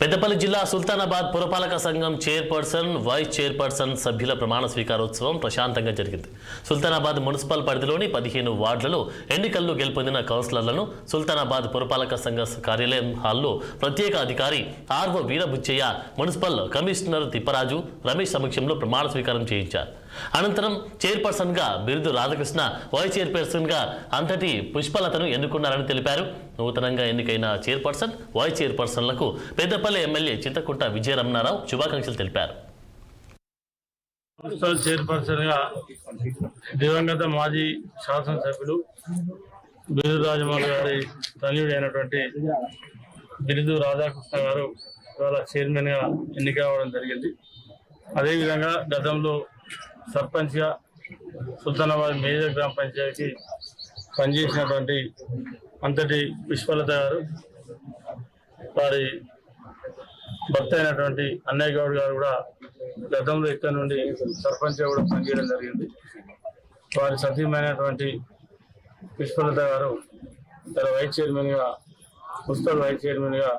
పెద్దపల్లి జిల్లా సుల్తానాబాద్ పురపాలక సంఘం చైర్పర్సన్, వైస్ చైర్పర్సన్ సభ్యుల ప్రమాణ స్వీకారోత్సవం ప్రశాంతంగా జరిగింది. సుల్తానాబాద్ మున్సిపల్ పరిధిలోని 15 వార్డులలో ఎన్నికల్లో గెలుపొందిన కౌన్సిలర్లను సుల్తానాబాద్ పురపాలక సంఘ కార్యాలయం హాల్లో ప్రత్యేక అధికారి ఆర్వ వీరబుచ్చయ్య, మున్సిపల్ కమిషనర్ తిప్పరాజు, రమేష్ సమక్షంలో ప్రమాణ స్వీకారం చేయించారు. అనంతరం చైర్పర్సన్ గా బిరుదు రాధాకృష్ణ, వైస్ చైర్పర్సన్ గా అంతటి పుష్పలతను ఎన్నుకున్నారని తెలిపారు. నూతనంగా ఎన్నికైన చైర్పర్సన్, వైస్ చైర్పర్సన్లకు పెద్దపల్లి ఎమ్మెల్యే చింతకుంట విజయరమణారావు శుభాకాంక్షలు తెలిపారు. మున్సిపల్ చైర్పర్సన్ గా దివంగత మాజీ శాసనసభ్యులు బిరుదు రాజమౌళి గారి తనయుడు అయినటువంటి బిరుదు రాధాకృష్ణ గారు ఇవాళ చైర్మన్ గా ఎన్నిక కావడం జరిగింది. అదేవిధంగా గతంలో సర్పంచ్ గా సుల్తానాబాద్ మేజర్ గ్రామ పంచాయతీ పనిచేసినటువంటి అంతటి పుష్పలత గారు, వారి భర్త అయినటువంటి అన్నయ్య గౌడ్ గారు కూడా గతంలో ఇక్కడ నుండి సర్పంచ్ కూడా పనిచేయడం జరిగింది. వారి సతీమైనటువంటి పుష్పలత గారు తన వైస్ చైర్మన్ గా, మున్సిపల్ వైస్ చైర్మన్ గా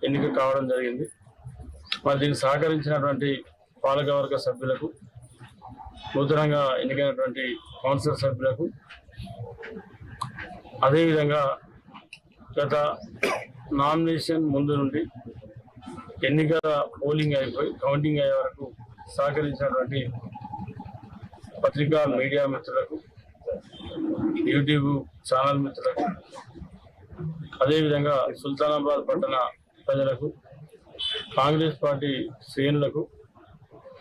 ఎన్నిక కావడం జరిగింది. మరి దీనికి సహకరించినటువంటి పాలకవర్గ సభ్యులకు, నూతనంగా ఎన్నికైనటువంటి కౌన్సిల్ సభ్యులకు, అదేవిధంగా గత నామినేషన్ ముందు నుండి ఎన్నికల పోలింగ్ అయిపోయి కౌంటింగ్ అయ్యే వరకు సహకరించినటువంటి పత్రికా మీడియా మిత్రులకు, యూట్యూబ్ ఛానల్ మిత్రులకు, అదేవిధంగా సుల్తానాబాద్ పట్టణ ప్రజలకు, కాంగ్రెస్ పార్టీ శ్రేణులకు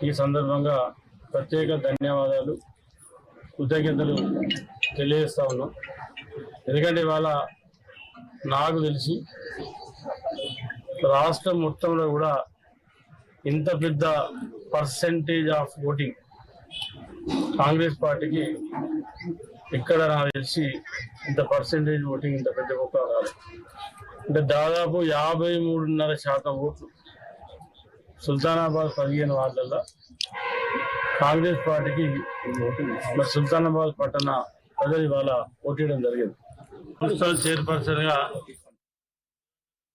ఈ సందర్భంగా ప్రత్యేక ధన్యవాదాలు, కృతజ్ఞతలు తెలియజేస్తా ఉన్నాం. ఎందుకంటే ఇవాళ నాకు తెలిసి రాష్ట్రం మొత్తంలో కూడా ఇంత పెద్ద పర్సెంటేజ్ ఆఫ్ ఓటింగ్ కాంగ్రెస్ పార్టీకి ఇక్కడ నాకు తెలిసి ఇంత పర్సెంటేజ్ ఓటింగ్ ఇంత పెద్ద గొప్ప రాదు. అంటే దాదాపు 53.5% ఓట్లు సుల్తానాబాద్ 15 వార్డులలో కాంగ్రెస్ పార్టీకి సుల్తానాబాద్ పట్టణ ప్రజలు ఇవాళ ఓటేయడం జరిగింది. మున్సిపల్ చైర్పర్సన్ గా